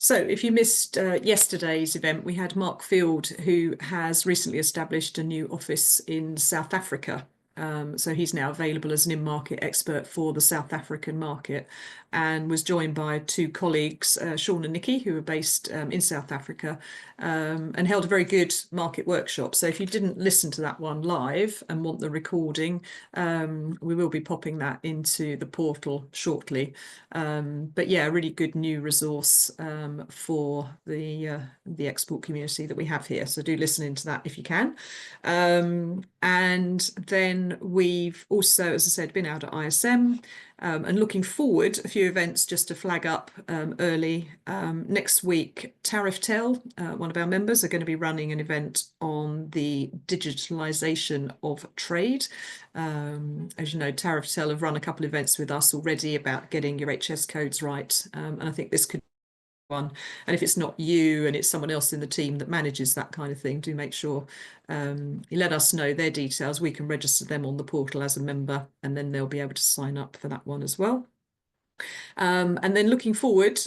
So if you missed yesterday's event, we had Mark Field, who has recently established a new office in South Africa. So he's now available as an in-market expert for the South African market, and was joined by two colleagues, Sean and Nikki, who are based in South Africa, and held a very good market workshop. So if you didn't listen to that one live and want the recording, we will be popping that into the portal shortly. But yeah, a really good new resource for the export community that we have here. So do listen into that if you can. And then we've also, as I said, been out at ISM, and looking forward, a few events just to flag up early. Next week, Tariff Tell, one of our members, are going to be running an event on the digitalisation of trade. As you know, Tariff Tell have run a couple of events with us already about getting your HS codes right, and I think this could one. And if it's not you and it's someone else in the team that manages that kind of thing, do make sure you let us know their details. We can register them on the portal as a member, and then they'll be able to sign up for that one as well. And then looking forward,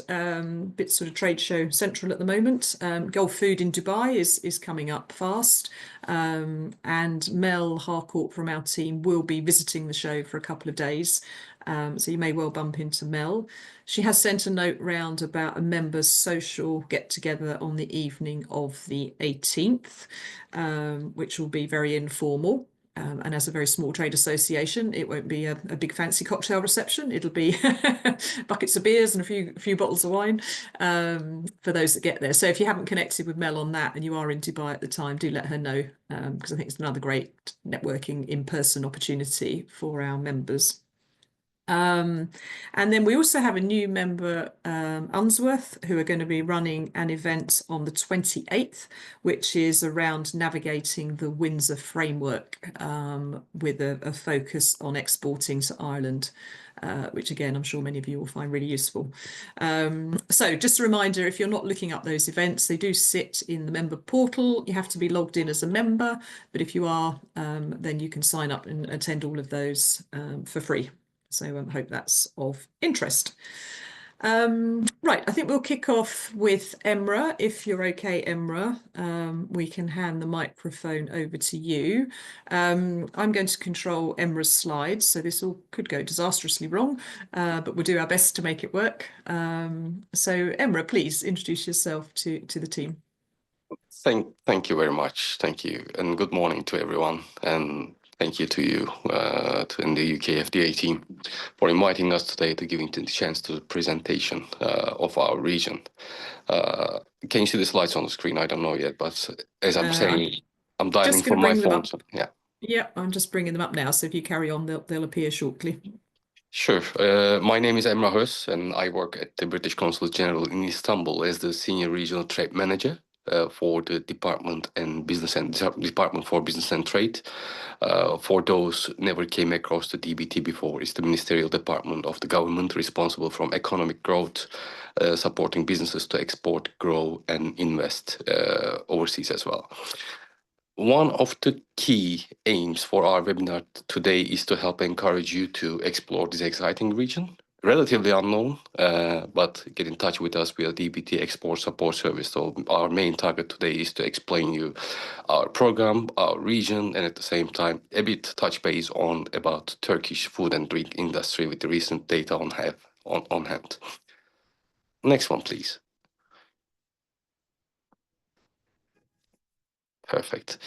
bit sort of trade show central at the moment. Gulf Food in Dubai is coming up fast, and Mel Harcourt from our team will be visiting the show for a couple of days. So you may well bump into Mel. She has sent a note round about a members' social get-together on the evening of the 18th, which will be very informal. And as a very small trade association, it won't be a big fancy cocktail reception. It'll be buckets of beers and a few bottles of wine for those that get there. So if you haven't connected with Mel on that and you are in Dubai at the time, do let her know, because I think it's another great networking in-person opportunity for our members. And then we also have a new member, Unsworth, who are going to be running an event on the 28th, which is around navigating the Windsor framework, with a focus on exporting to Ireland, which again, I'm sure many of you will find really useful. So just a reminder, if you're not looking up those events, they do sit in the member portal. You have to be logged in as a member, but if you are, then you can sign up and attend all of those for free. So I hope that's of interest. Right, I think we'll kick off with Emra. If you're okay, Emra, we can hand the microphone over to you. I'm going to control Emra's slides, so this all could go disastrously wrong, but we'll do our best to make it work. So Emra, please introduce yourself to the team. Thank you very much. Thank you, and good morning to everyone. And thank you to you in the UK FDEA team for inviting us today to giving the chance to the presentation of our region. Can you see the slides on the screen? I don't know yet, but as I'm saying, I'm dialing from my phone. So, yeah. Yeah, I'm just bringing them up now. So if you carry on, they'll appear shortly. Sure. My name is Emrah Höz, and I work at the British Consulate General in Istanbul as the Senior Regional Trade Manager for the Department for Business and Trade. For those never came across the DBT before, it's the ministerial department of the government responsible for economic growth, supporting businesses to export, grow, and invest overseas as well. One of the key aims for our webinar today is to help encourage you to explore this exciting region. Relatively unknown, but get in touch with us via DBT Export Support Service. So our main target today is to explain you our program, our region, and at the same time, a bit touch base on about Turkish food and drink industry with the recent data on hand. Next one, please. Perfect.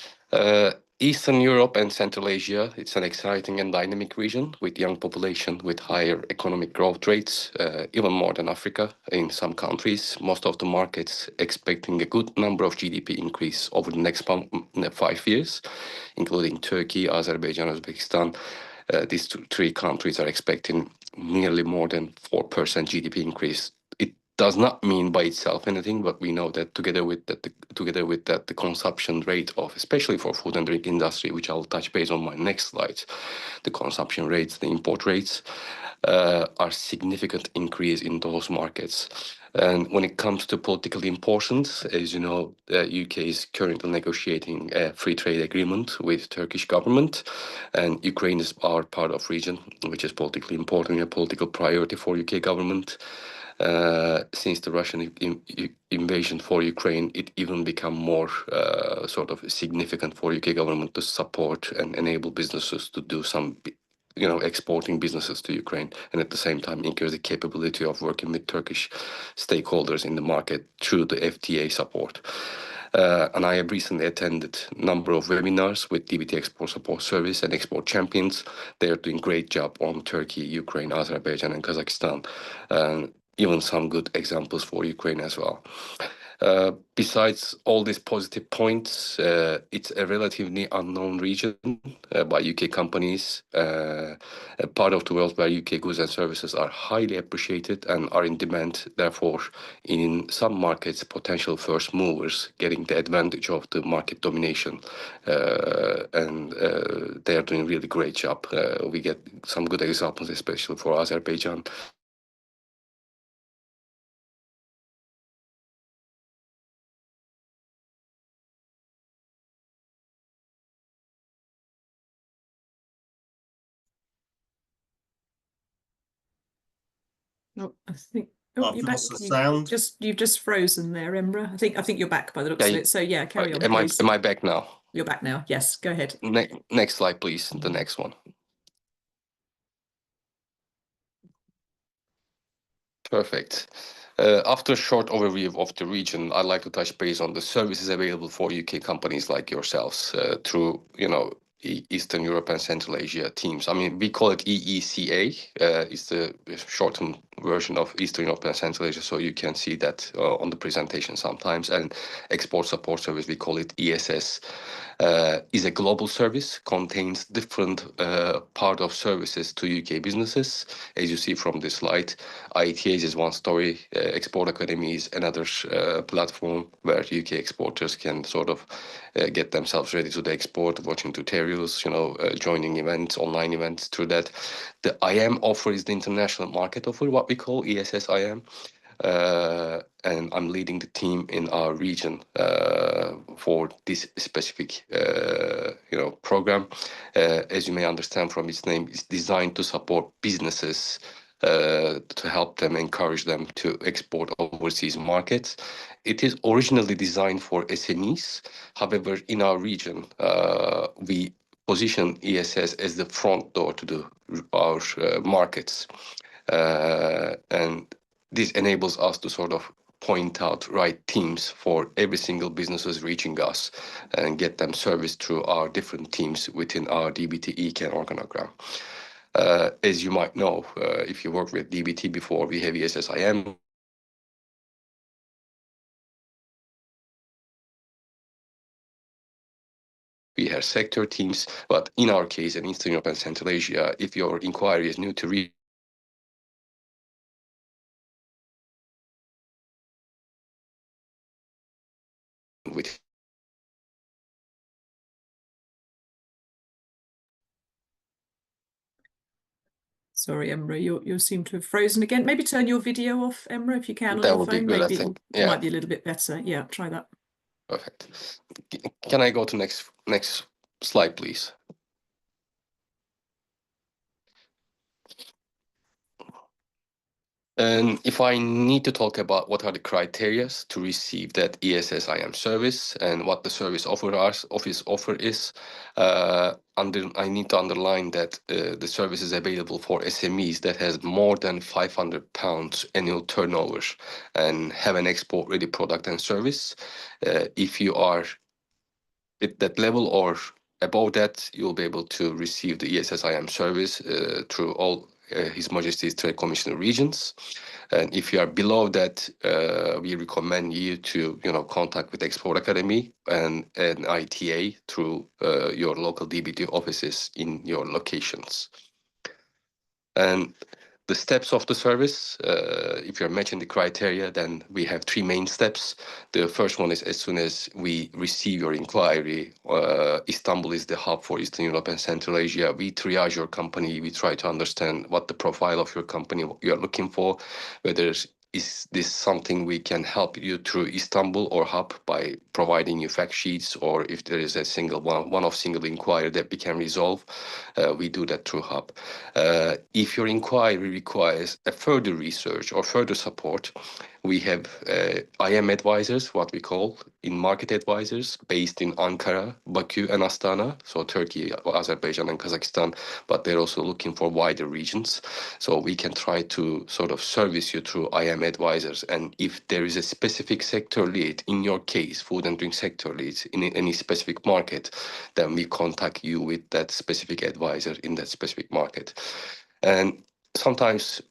Eastern Europe and Central Asia, it's an exciting and dynamic region with young population with higher economic growth rates, even more than Africa in some countries. Most of the markets expecting a good number of GDP increase over the next 5 years, including Turkey, Azerbaijan, Uzbekistan. These three countries are expecting nearly more than 4% GDP increase. Does not mean by itself anything, but we know that together with that, the consumption rate of, especially for food and drink industry, which I'll touch base on my next slide, the consumption rates, the import rates, are significant increase in those markets. And when it comes to political importance, as you know, the UK is currently negotiating a free trade agreement with Turkish government, and Ukraine is our part of region, which is politically important, a political priority for UK government. Since the Russian invasion for Ukraine, it even become more sort of significant for UK government to support and enable businesses to do some, exporting businesses to Ukraine, and at the same time increase the capability of working with Turkish stakeholders in the market through the FTA support. And I have recently attended a number of webinars with DBT Export Support Service and Export Champions. They are doing great job on Turkey, Ukraine, Azerbaijan, and Kazakhstan. Even some good examples for Ukraine as well. Besides all these positive points, it's a relatively unknown region by UK companies, a part of the world where UK goods and services are highly appreciated and are in demand. Therefore, in some markets, potential first movers getting the advantage of the market domination, and they are doing really great job. We get some good examples, especially for Azerbaijan. Oh, I think. Oh, I've you're back. lost the sound. You've just frozen there, Emra. I think you're back by the looks of it. So yeah, carry on, am please. am I back now? You're back now. Yes, go ahead. Next slide, please. The next one. Perfect. After a short overview of the region, I'd like to touch base on the services available for UK companies like yourselves through, Eastern Europe and Central Asia teams. I mean, we call it EECA. It's the shortened version of Eastern Europe and Central Asia, so you can see that on the presentation sometimes. And Export Support Service, we call it ESS. Is a global service, contains different part of services to UK businesses. As you see from this slide, IETAs is one story, Export Academy is another platform where UK exporters can sort of get themselves ready to the export, watching tutorials, joining events, online events through that. The IM offer is the international market offer, what we call ESS IM. And I'm leading the team in our region for this specific, program. As you may understand from its name, it's designed to support businesses to help them, encourage them to export overseas markets. It is originally designed for SMEs. However, in our region, we position ESS as the front door to our markets. And this enables us to sort of point out right teams for every single businesses reaching us and get them serviced through our different teams within our DBT ECAN organogram. As you might know, if you work with DBT before, we have ESSIM. We have sector teams, but in our case, in Eastern Europe and Central Asia, if your inquiry is new to read, with Sorry, Emra, you seem to have frozen again. Maybe turn your video off, Emra, if you can. that would be good, Maybe I think. it might be a little bit better. Yeah, try that. Perfect. Can I go to next slide, please? And if I need to talk about what are the criteria to receive that ESSIM service and what the service offer is, I need to underline that the service is available for SMEs that has more than £500 annual turnover and have an export-ready product and service. If you are at that level or above that, you'll be able to receive the ESSIM service through all His Majesty's Trade Commissioner regions. And if you are below that, we recommend you to, contact with Export Academy and ITA through your local DBT offices in your locations. And the steps of the service, if you're matching the criteria, then we have three main steps. The first one is as soon as we receive your inquiry, Istanbul is the hub for Eastern Europe and Central Asia. We triage your company. We try to understand what the profile of your company you're looking for, whether is this something we can help you through Istanbul or hub by providing you fact sheets, or if there is a single one-off single inquiry that we can resolve, we do that through Hub. If your inquiry requires a further research or further support, we have IM advisors, what we call in-market advisors, based in Ankara, Baku, and Astana, so Turkey, Azerbaijan, and Kazakhstan, but they're also looking for wider regions. So we can try to sort of service you through IM advisors. And if there is a specific sector lead, in your case, food and drink sector leads in any specific market, then we contact you with that specific advisor in that specific market. And sometimes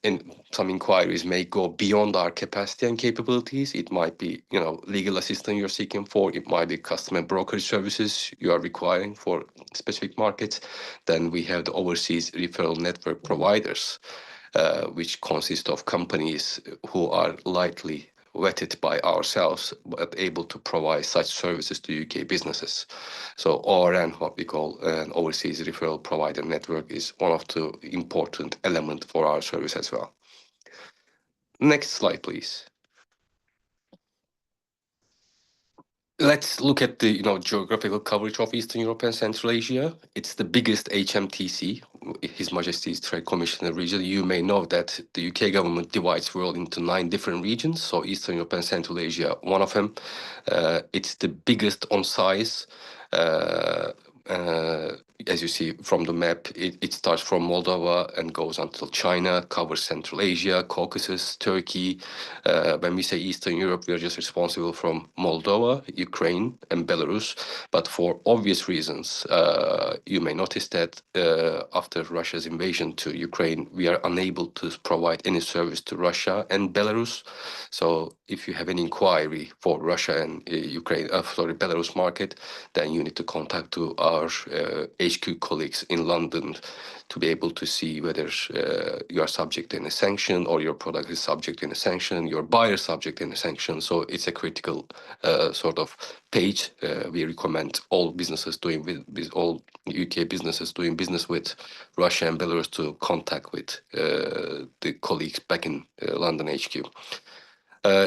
some inquiries may go beyond our capacity and capabilities. It might be, legal assistance you're seeking for. It might be customer brokerage services you are requiring for specific markets. Then we have the overseas referral network providers, which consist of companies who are likely vetted by ourselves, but able to provide such services to UK businesses. So ORN, what we call an overseas referral provider network, is one of the important elements for our service as well. Next slide, please. Let's look at the geographical coverage of Eastern Europe and Central Asia. It's the biggest HMTC, His Majesty's Trade Commissioner region. You may know that the UK government divides the world into 9 different regions. So Eastern Europe and Central Asia, one of them. It's the biggest on size. As you see from the map, it starts from Moldova and goes until China, covers Central Asia, Caucasus, Turkey. When we say Eastern Europe, we are just responsible from Moldova, Ukraine, and Belarus. But for obvious reasons, you may notice that after Russia's invasion to Ukraine, we are unable to provide any service to Russia and Belarus. So if you have an inquiry for Russia and Belarus market, then you need to contact to our HQ colleagues in London to be able to see whether you are subject to a sanction, or your product is subject to a sanction, your buyer is subject to a sanction. So it's a critical sort of page. We recommend all businesses all UK businesses doing business with Russia and Belarus to contact with the colleagues back in London HQ.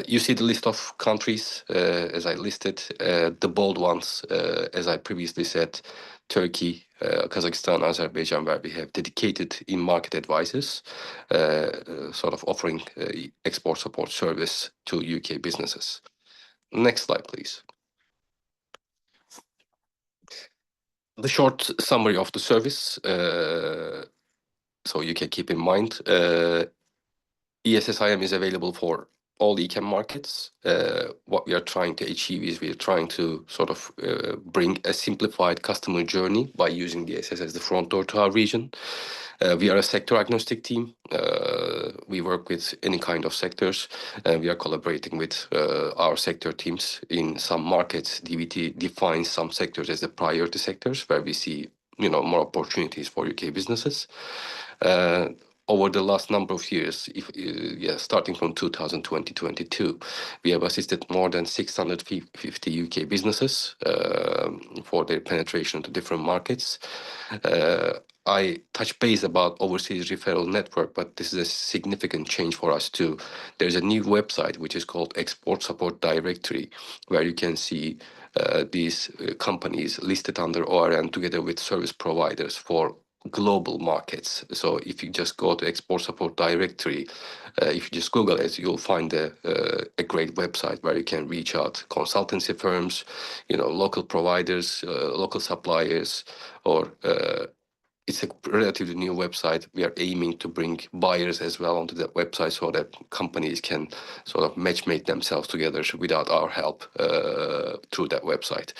You see the list of countries as I listed, the bold ones, as I previously said, Turkey, Kazakhstan, Azerbaijan, where we have dedicated in-market advisors sort of offering export support service to UK businesses. Next slide, please. The short summary of the service, so you can keep in mind, ESSIM is available for all ECAM markets. What we are trying to achieve is we are trying to sort of bring a simplified customer journey by using the ESS as the front door to our region. We are a sector agnostic team. We work with any kind of sectors. We are collaborating with our sector teams in some markets. DVT defines some sectors as the priority sectors where we see more opportunities for UK businesses. Over the last number of years, starting from 2020-2022, we have assisted more than 650 UK businesses for their penetration to different markets. I touch base about overseas referral network, but this is a significant change for us too. There's a new website which is called Export Support Directory, where you can see these companies listed under ORN together with service providers for global markets. So if you just go to Export Support Directory, if you just Google it, you'll find a great website where you can reach out consultancy firms, local providers, local suppliers, or it's a relatively new website. We are aiming to bring buyers as well onto that website so that companies can sort of matchmake themselves together without our help through that website.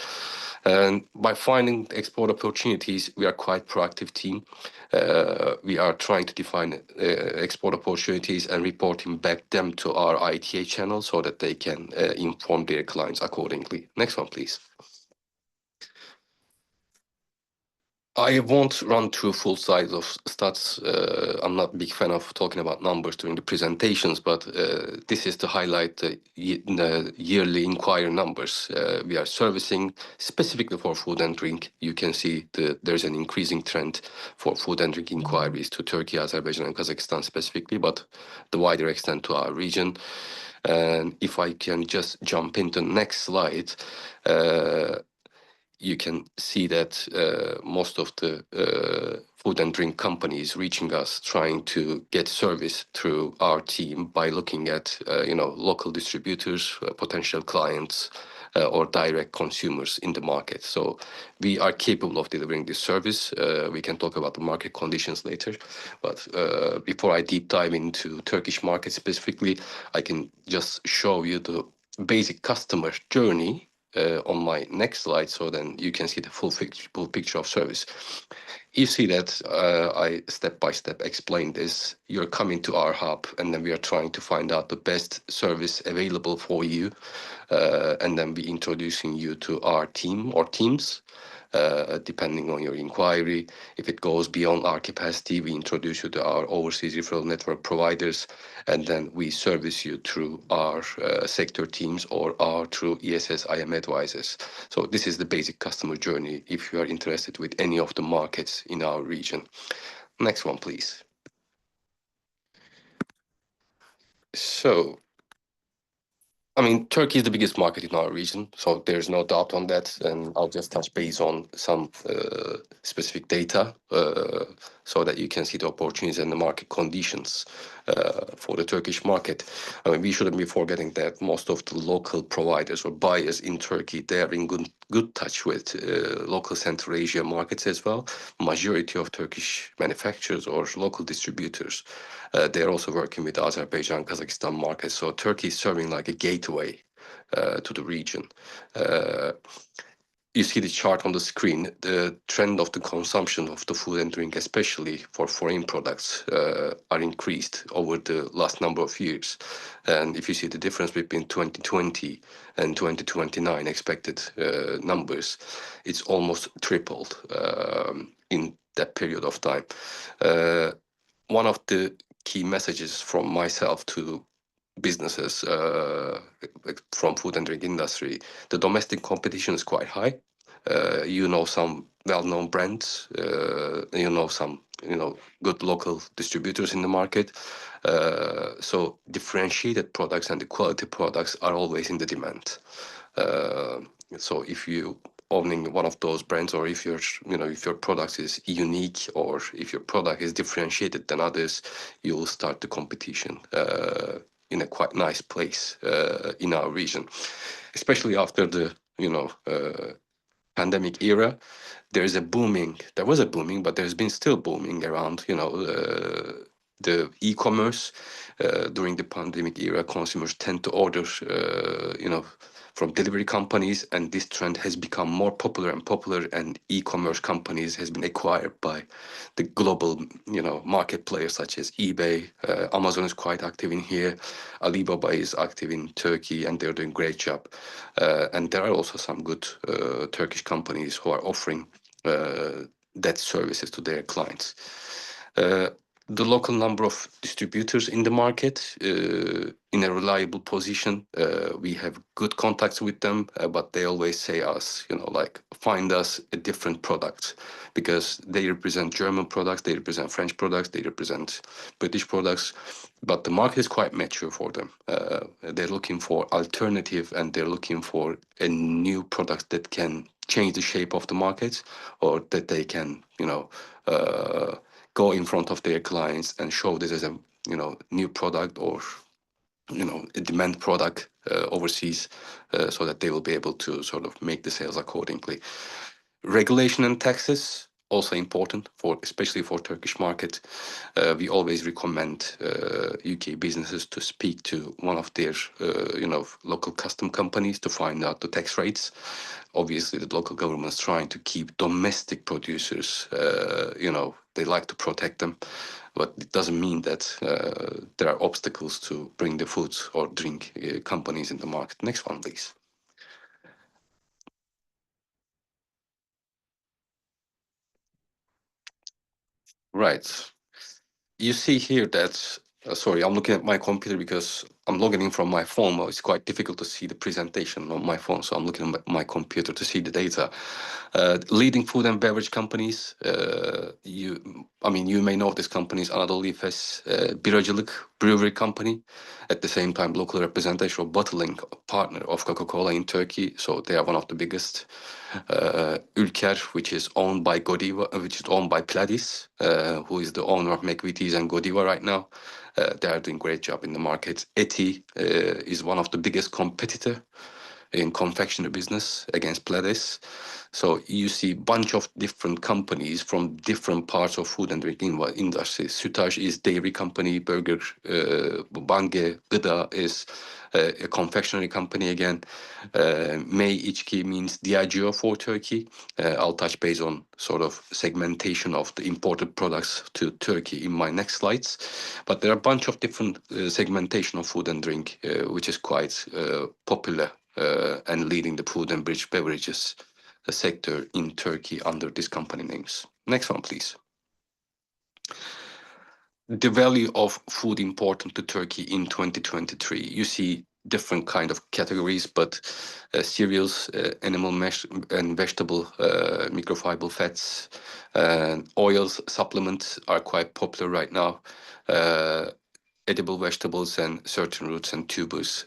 And by finding export opportunities, we are quite proactive team. We are trying to define export opportunities and reporting back them to our ITA channel so that they can inform their clients accordingly. Next one, please. I won't run through full slides of stats. I'm not a big fan of talking about numbers during the presentations, but this is to highlight the yearly inquiry numbers. We are servicing specifically for food and drink. You can see there's an increasing trend for food and drink inquiries to Turkey, Azerbaijan, and Kazakhstan specifically, but the wider extent to our region. And if I can just jump into the next slide, you can see that most of the food and drink companies reaching us trying to get service through our team by looking at local distributors, potential clients, or direct consumers in the market. So we are capable of delivering this service. We can talk about the market conditions later, but before I deep dive into Turkish market specifically, I can just show you the basic customer journey on my next slide, so then you can see the full picture of service. You see that I step by step explain this. You're coming to our hub, and then we are trying to find out the best service available for you, and then we introducing you to our team or teams. Depending on your inquiry. If it goes beyond our capacity, we introduce you to our overseas referral network providers, and then we service you through our sector teams or through ESS IM advisors. So this is the basic customer journey if you are interested with any of the markets in our region. Next one, please. So, I mean, Turkey is the biggest market in our region, so there's no doubt on that. And I'll just touch base on some specific data so that you can see the opportunities and the market conditions for the Turkish market. I mean, we shouldn't be forgetting that most of the local providers or buyers in Turkey, they are in good touch with local Central Asia markets as well. Majority of Turkish manufacturers or local distributors, they're also working with Azerbaijan, Kazakhstan markets. So Turkey is serving like a gateway to the region. You see the chart on the screen, the trend of the consumption of the food and drink, especially for foreign products, are increased over the last number of years. And if you see the difference between 2020 and 2029 expected numbers, it's almost tripled in that period of time. One of the key messages from myself to businesses from food and drink industry, the domestic competition is quite high. Some well-known brands, some good local distributors in the market. So differentiated products and the quality products are always in the demand. So if you owning one of those brands, or if your product is unique, or if your product is differentiated than others, you will start the competition in a quite nice place in our region, especially after the pandemic era. There was a booming, but there's been still booming around the e-commerce. During the pandemic era, consumers tend to order from delivery companies, and this trend has become more popular and popular, and e-commerce companies has been acquired by the global market players such as eBay. Amazon is quite active in here. Alibaba is active in Turkey, and they're doing a great job. And there are also some good Turkish companies who are offering that services to their clients. The local number of distributors in the market in a reliable position. We have good contacts with them, but they always say us, find us a different product, because they represent German products, they represent French products, they represent British products, but the market is quite mature for them. They're looking for alternative, and they're looking for a new product that can change the shape of the market, or that they can, go in front of their clients and show this as a new product, or a demand product overseas, so that they will be able to sort of make the sales accordingly. Regulation and taxes also important especially for Turkish market. We always recommend UK businesses to speak to one of their local custom companies to find out the tax rates. Obviously, the local government is trying to keep domestic producers. They like to protect them, but it doesn't mean that there are obstacles to bring the food or drink companies in the market. Next one, please. Right. You see here that, sorry, I'm looking at my computer because I'm logging in from my phone. It's quite difficult to see the presentation on my phone, so I'm looking at my computer to see the data. Leading food and beverage companies, you may know these companies: Anadolu Efes, Biracılık, brewery company, at the same time local representation or bottling partner of Coca-Cola in Turkey. So they are one of the biggest. Ülker, which is owned by Godiva, which is owned by Pladis, who is the owner of McVitie's and Godiva right now. They are doing a great job in the market. Eti is one of the biggest competitor in confectionery business against Pladis. So you see a bunch of different companies from different parts of food and drinking industry. Sütaş is dairy company, burger, Bange Gıda is a confectionery company again. May İçki means Diageo for Turkey. I'll touch base on sort of segmentation of the imported products to Turkey in my next slides. But there are a bunch of different segmentation of food and drink, which is quite popular and leading the food and beverages sector in Turkey under these company names. Next one, please. The value of food important to Turkey in 2023. You see different kind of categories, but cereals, animal mesh and vegetable microfiber fats, oils, supplements are quite popular right now. Edible vegetables and certain roots and tubers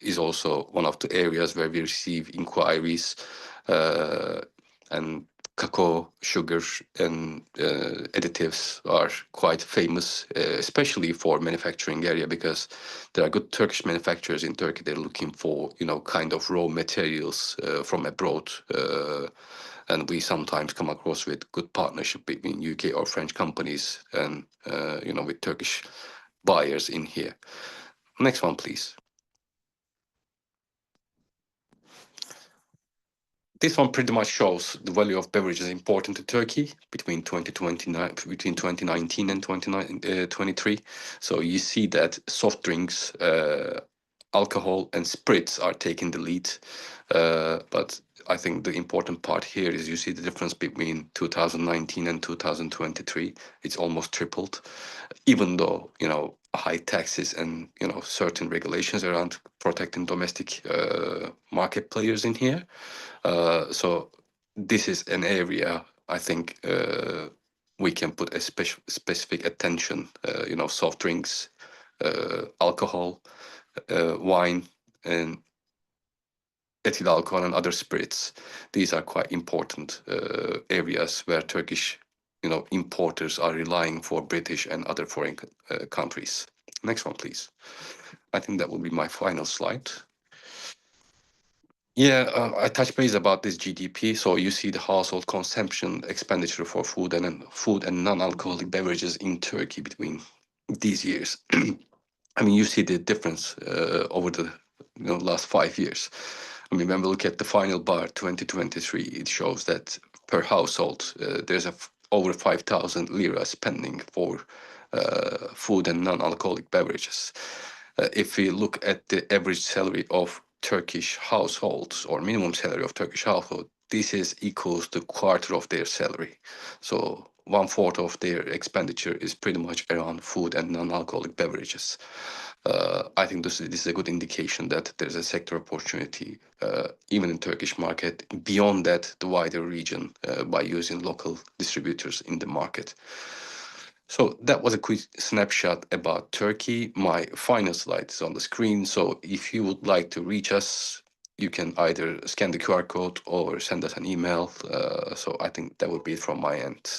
is also one of the areas where we receive inquiries, and cacao, sugar, and additives are quite famous, especially for manufacturing area, because there are good Turkish manufacturers in Turkey. They're looking for, kind of raw materials from abroad, and we sometimes come across with good partnership between UK or French companies and, with Turkish buyers in here. Next one, please. This one pretty much shows the value of beverages important to Turkey between 2019 and 2023. So you see that soft drinks, alcohol, and spirits are taking the lead. But I think the important part here is you see the difference between 2019 and 2023. It's almost tripled, even though, high taxes and, certain regulations around protecting domestic market players in here. So this is an area I think we can put a specific attention, soft drinks, alcohol, wine, and ethyl alcohol and other spirits. These are quite important areas where Turkish, importers are relying for British and other foreign countries. Next one, please. I think that will be my final slide. Yeah, I touched base about this GDP. So you see the household consumption expenditure for food and non-alcoholic beverages in Turkey between these years. I mean, you see the difference over the last 5 years. I mean, when we look at the final bar, 2023, it shows that per household, there's over 5,000 lira spending for food and non-alcoholic beverages. If we look at the average salary of Turkish households or minimum salary of Turkish household, this is equals to quarter of their salary. So 1/4 of their expenditure is pretty much around food and non-alcoholic beverages. I think this is a good indication that there's a sector opportunity, even in Turkish market, beyond that, the wider region, by using local distributors in the market. So that was a quick snapshot about Turkey. My final slide is on the screen. So if you would like to reach us, you can either scan the QR code or send us an email. So I think that would be it from my end.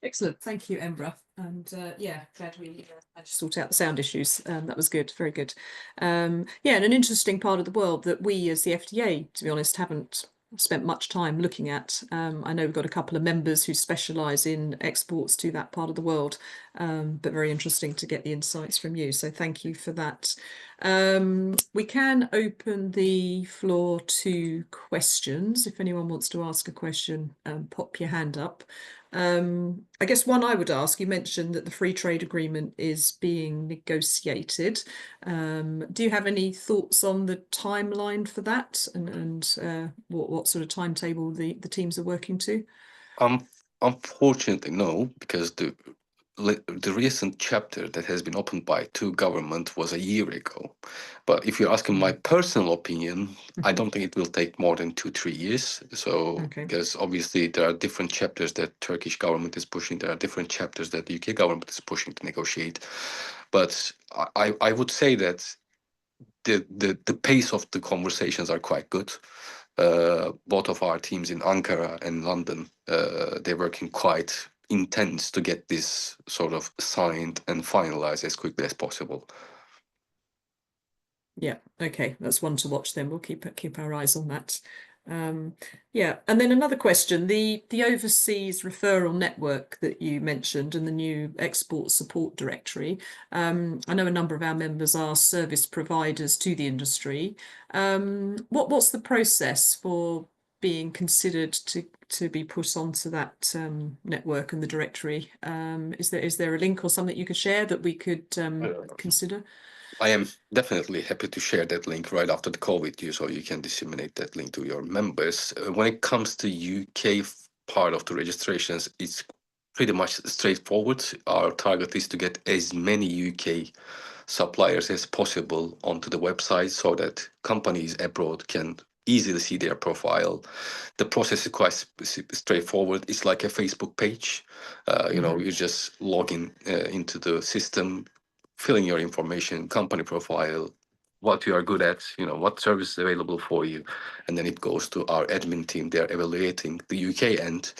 Excellent. Thank you, Emrah. And yeah, glad we managed to sort out the sound issues. That was good, very good. Yeah, and an interesting part of the world that we as the FDA, to be honest, haven't spent much time looking at. I know we've got a couple of members who specialise in exports to that part of the world, but very interesting to get the insights from you. So thank you for that. We can open the floor to questions. If anyone wants to ask a question, pop your hand up. I guess one I would ask, you mentioned that the free trade agreement is being negotiated. Do you have any thoughts on the timeline for that and what sort of timetable the teams are working to? Unfortunately, no, because the the recent chapter that has been opened by two government was a year ago. But if you're asking my personal opinion, I don't think it will take more than 2-3 years. So Okay. because obviously there are different chapters that Turkish government is pushing, there are different chapters that the UK government is pushing to negotiate. But I would say that the pace of the conversations are quite good. Both of our teams in Ankara and London, they're working quite intense to get this sort of signed and finalized as quickly as possible. Yeah, okay, that's one to watch then. We'll keep our eyes on that. Yeah, and then another question, the overseas referral network that you mentioned and the new export support directory. I know a number of our members are service providers to the industry. What's the process for being considered to be put onto that network and the directory? Is there a link or something you could share that we could consider? I am definitely happy to share that link right after the call with you, so you can disseminate that link to your members. When it comes to UK part of the registrations, it's pretty much straightforward. Our target is to get as many UK suppliers as possible onto the website so that companies abroad can easily see their profile. The process is quite straightforward. It's like a Facebook page. You just log in into the system, fill in your information, company profile, what you are good at, what service is available for you, and then it goes to our admin team. They're evaluating the UK end.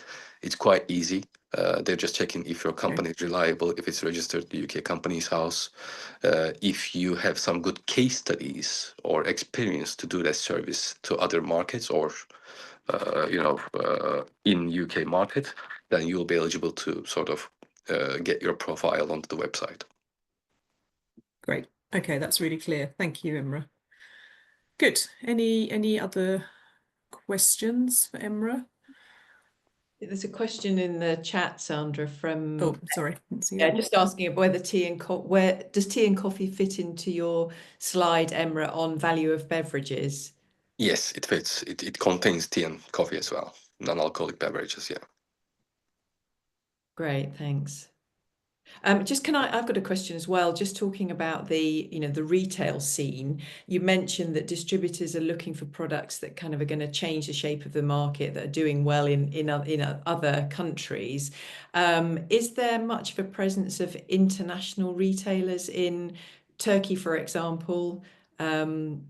It's quite easy. They're just checking if your company is reliable, if it's registered at the UK Companies House, if you have some good case studies or experience to do that service to other markets or in UK market, then you'll be eligible to sort of get your profile onto the website. Great. Okay, that's really clear. Thank you, Imra. Good. Any other questions for Imra? There's a question in the chat, Sandra, from Oh, sorry. Didn't see that. just asking whether where does tea and coffee fit into your slide, Emra, on value of beverages? Yes, it fits. It contains tea and coffee as well, non-alcoholic beverages. Yeah. Great, thanks. I've got a question as well, just talking about the retail scene. You mentioned that distributors are looking for products that kind of are going to change the shape of the market, that are doing well in other countries. Is there much of a presence of international retailers in Turkey, for example? The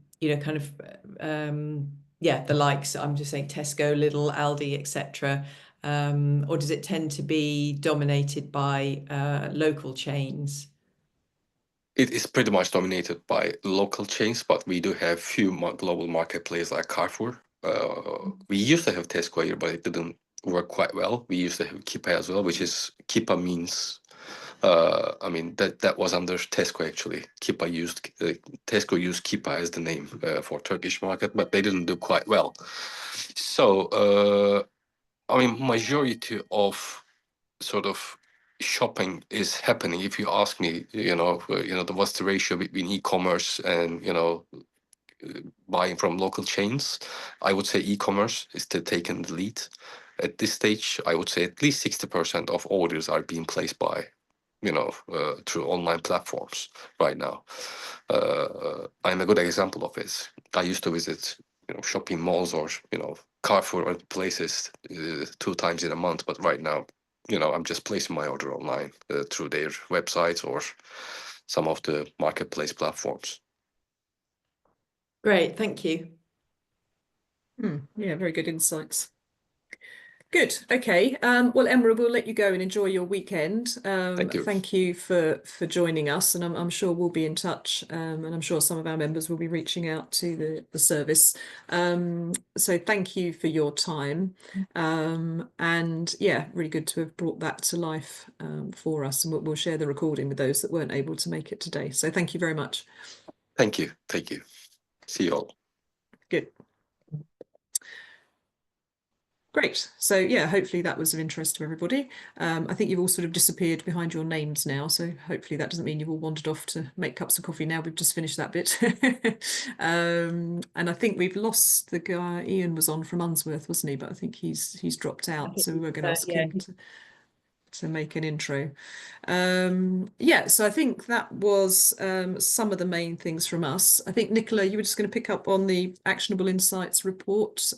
likes, I'm just saying Tesco, Lidl, Aldi, etc. Or does it tend to be dominated by local chains? It is pretty much dominated by local chains, but we do have few global marketplaces like Carrefour. We used to have Tesco here, but it didn't work quite well. We used to have Kipa as well, which is Kipa means. That was under Tesco actually. Tesco used Kipa as the name for Turkish market, but they didn't do quite well. So majority of sort of shopping is happening. If you ask me, what's the ratio between e-commerce and buying from local chains, I would say e-commerce is still taking the lead. At this stage, I would say at least 60% of orders are being placed by through online platforms right now. I'm a good example of this. I used to visit shopping malls or Carrefour or places 2 times in a month, but right now I'm just placing my order online through their websites or some of the marketplace platforms. Great, thank you. Yeah, very good insights. Good. Okay. Well, Emma, we'll let you go and enjoy your weekend. Thank you. Thank you for joining us, and I'm sure we'll be in touch. And I'm sure some of our members will be reaching out to the service. So thank you for your time. And yeah, really good to have brought that to life for us. And we'll share the recording with those that weren't able to make it today. So thank you very much. Thank you. Thank you. See you all. Good. Great. So yeah, hopefully that was of interest to everybody. I think you've all sort of disappeared behind your names now, so hopefully that doesn't mean you've all wandered off to make cups of coffee now. We've just finished that bit. And I think we've lost the guy. Ian was on from Unsworth, wasn't he? But I think he's dropped out, so we were going to ask him make an intro. Yeah, so I think that was some of the main things from us. I think, Nicola, you were just going to pick up on the Actionable Insights report,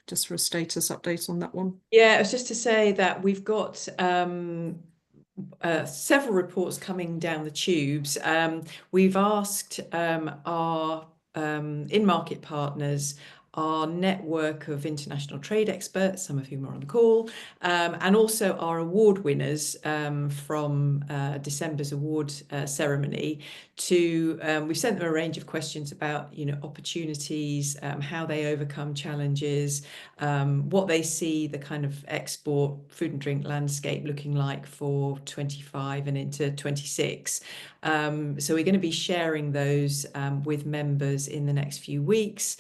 just for a status update on that one. Yeah, it was just to say that we've got several reports coming down the tubes. We've asked our in-market partners, our network of international trade experts, some of whom are on the call, and also our award winners from December's award ceremony we've sent them a range of questions about, opportunities, how they overcome challenges, what they see the kind of export food and drink landscape looking like for 25 and into 26. So we're going to be sharing those with members in the next few weeks.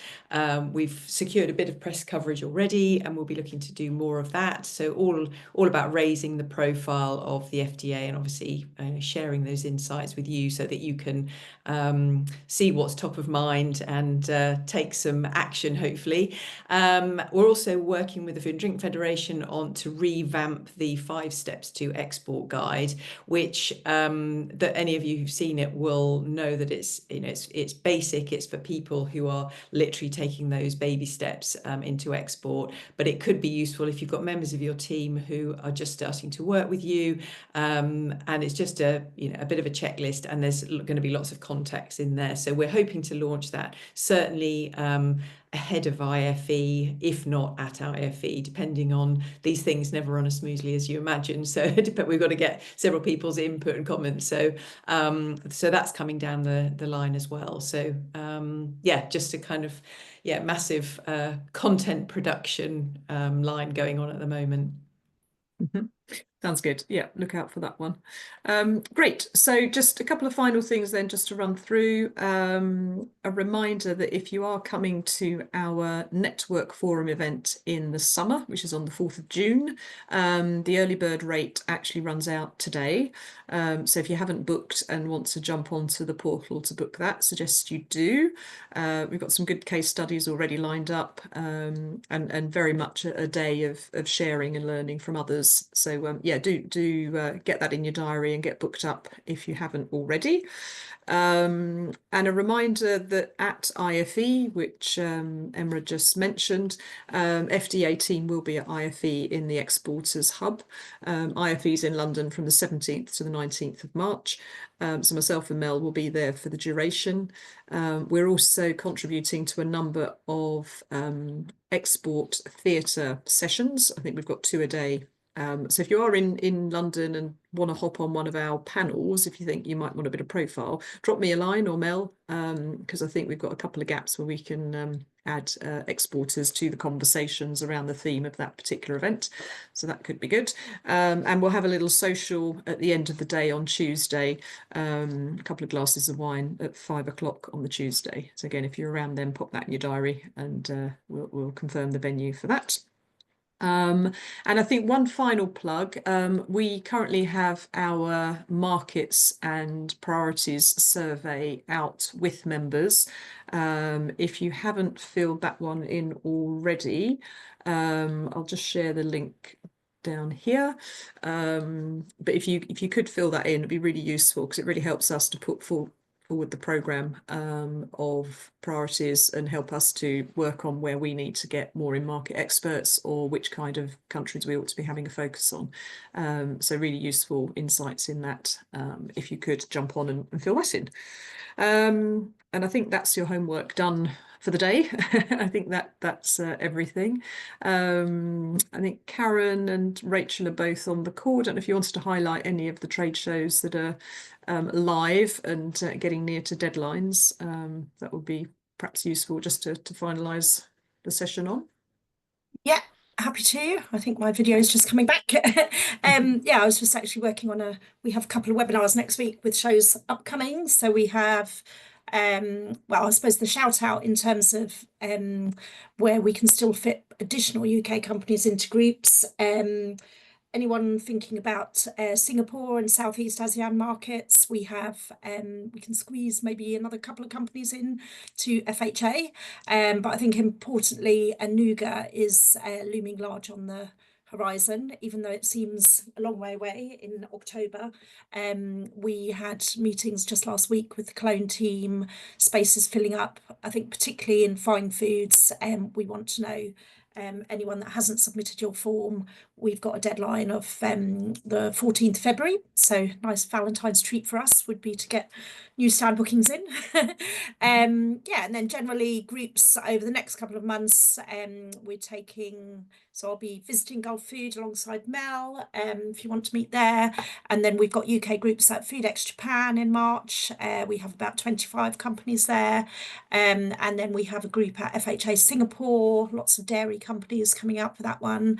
We've secured a bit of press coverage already, and we'll be looking to do more of that. So all about raising the profile of the FDA and obviously sharing those insights with you so that you can see what's top of mind and take some action, hopefully. We're also working with the Food and Drink Federation to revamp the 5 Steps to Export guide, which that any of you who've seen it will know that it's basic. It's for people who are literally taking those baby steps into export, but it could be useful if you've got members of your team who are just starting to work with you, and it's just a bit of a checklist, and there's going to be lots of context in there. So we're hoping to launch that certainly ahead of IFE, if not at IFE, depending on, these things never run as smoothly as you imagine. So we've got to get several people's input and comments. So that's coming down the line as well. So yeah, just a kind of massive content production line going on at the moment. Mm-hmm. Sounds good. Yeah, look out for that one. Great. So just a couple of final things then, just to run through. A reminder that if you are coming to our network forum event in the summer, which is on the 4th of June, the early bird rate actually runs out today. So if you haven't booked and want to jump onto the portal to book that, suggest you do. We've got some good case studies already lined up, and very much a day of sharing and learning from others. So yeah, do get that in your diary and get booked up if you haven't already. And a reminder that at IFE, which Emma just mentioned, FDA team will be at IFE in the Exporters Hub. IFE is in London from the 17th to the 19th of March. So myself and Mel will be there for the duration. We're also contributing to a number of export theatre sessions. I think we've got 2 a day. So if you are in London and want to hop on one of our panels, if you think you might want a bit of profile, drop me a line or Mel, because I think we've got a couple of gaps where we can add exporters to the conversations around the theme of that particular event. So that could be good. And we'll have a little social at the end of the day on Tuesday, a couple of glasses of wine at 5 o'clock on the Tuesday. So again, if you're around then, pop that in your diary and we'll confirm the venue for that. And I think one final plug, we currently have our markets and priorities survey out with members. If you haven't filled that one in already, I'll just share the link down here. But if you could fill that in, it'd be really useful because it really helps us to put forward the programme of priorities and help us to work on where we need to get more in-market experts or which kind of countries we ought to be having a focus on. So really useful insights in that, if you could jump on and fill that in. And I think that's your homework done for the day. I think that's everything. I think Karen and Rachel are both on the call. I don't know if you wanted to highlight any of the trade shows that are live and getting near to deadlines. That would be perhaps useful just to finalise the session on. Yeah, happy to. I think my video is just coming back. Yeah, I was just actually working on we have a couple of webinars next week with shows upcoming. So we have well, I suppose the shout out in terms of where we can still fit additional UK companies into groups. Anyone thinking about Singapore and Southeast ASEAN markets, we can squeeze maybe another couple of companies in to FHA. But I think importantly, Anuga is looming large on the horizon, even though it seems a long way away in October. We had meetings just last week with the Cologne team, spaces filling up, I think particularly in fine foods. We want to know anyone that hasn't submitted your form. We've got a deadline of the 14th February, so nice Valentine's treat for us would be to get new stand bookings in. Yeah, and then generally groups over the next couple of months, we're taking, so I'll be visiting Gulf Food alongside Mel, if you want to meet there. And then we've got UK groups at FoodX Japan in March. We have about 25 companies there. And then we have a group at FHA Singapore, lots of dairy companies coming out for that one.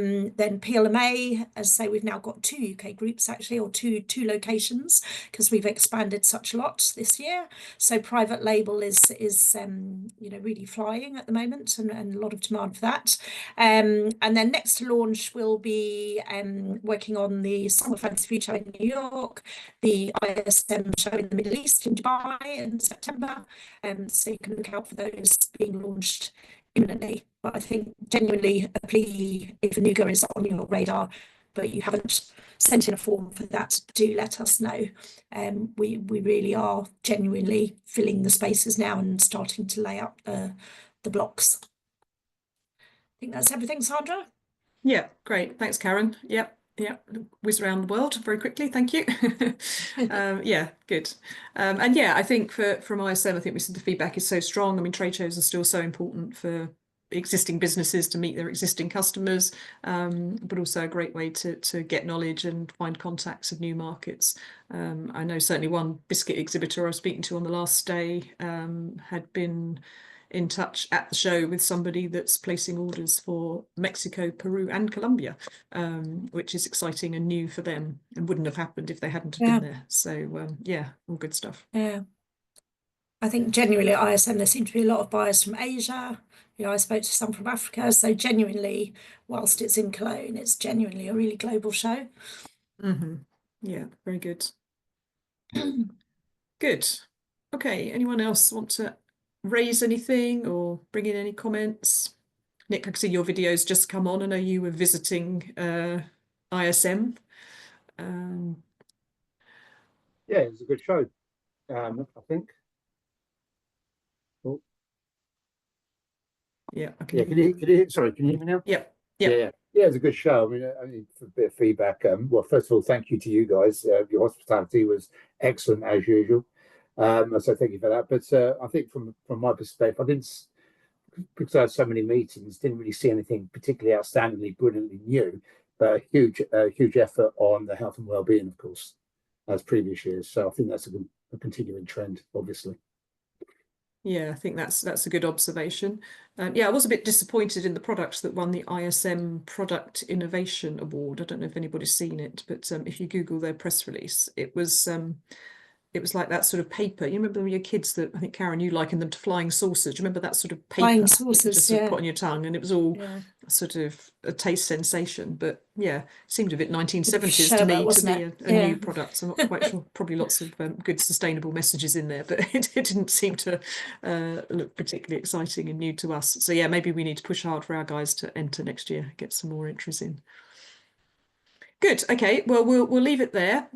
Then PLMA, as I say, we've now got 2 UK groups actually, or two locations, because we've expanded such a lot this year. So private label is you know, really flying at the moment, and a lot of demand for that. And then next to launch, we'll be working on the Summer Fancy Food Show in New York, the ISM show in the Middle East in Dubai in September. So you can look out for those being launched imminently. But I think genuinely a plea, if Anuga is on your radar, but you haven't sent in a form for that, do let us know. We really are genuinely filling the spaces now and starting to lay out the blocks. I think that's everything, Sandra. Yeah, great. Thanks, Karen. Yep. Whiz around the world very quickly. Thank you. Yeah, good. And yeah, I think from ISM, I think we said the feedback is so strong. I mean, trade shows are still so important for existing businesses to meet their existing customers, but also a great way to get knowledge and find contacts of new markets. I know certainly one biscuit exhibitor I was speaking to on the last day had been in touch at the show with somebody that's placing orders for Mexico, Peru and Colombia, which is exciting and new for them and wouldn't have happened if they hadn't have been there. So yeah, all good stuff. Yeah. I think genuinely at ISM there seem to be a lot of buyers from Asia. You know, I spoke to some from Africa. So genuinely, whilst it's in Cologne, it's genuinely a really global show. Yeah, very good. Good. Okay, anyone else want to raise anything or bring in any comments? Nick, I can see your video's just come on. I know you were visiting ISM. Yeah, it was a good show, I think. Oh. Yeah, I can you sorry, can you hear me now? Yep. Yeah, it was a good show. I mean, I need a bit of feedback. Well, first of all, thank you to you guys. Your hospitality was excellent as usual. So thank you for that. But I think from my perspective, I didn't, because I had so many meetings, didn't really see anything particularly outstandingly, brilliantly new, but a huge effort on the health and well-being, of course, as previous years. So I think that's a continuing trend, obviously. Yeah, I think that's a good observation. Yeah, I was a bit disappointed in the products that won the ISM Product Innovation Award. I don't know if anybody's seen it, but if you Google their press release, it was like that sort of paper. You remember when you were kids that, I think, Karen, you likened them to flying saucers. Do you remember that sort of paper? Flying saucers, just yeah. put on your tongue, and it was all sort of a taste sensation. But yeah, it seemed a bit 1970s to me, a new product. I'm not quite sure. Probably lots of good sustainable messages in there, but it didn't seem to look particularly exciting and new to us. So yeah, maybe we need to push hard for our guys to enter next year, get some more entries in. Good. Okay. Well, we'll leave it there.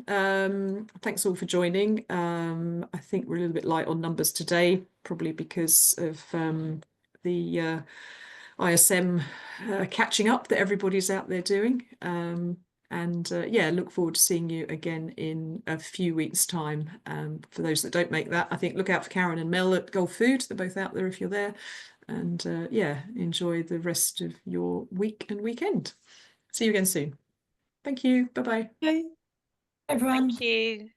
Thanks all for joining. I think we're a little bit light on numbers today, probably because of the ISM catching up that everybody's out there doing. Yeah, look forward to seeing you again in a few weeks' time. For those that don't make that, I think look out for Karen and Mel at Gulf Food. They're both out there if you're there. And yeah, enjoy the rest of your week and weekend. See you again soon. Thank you. Bye-bye. Bye, everyone. Thank you.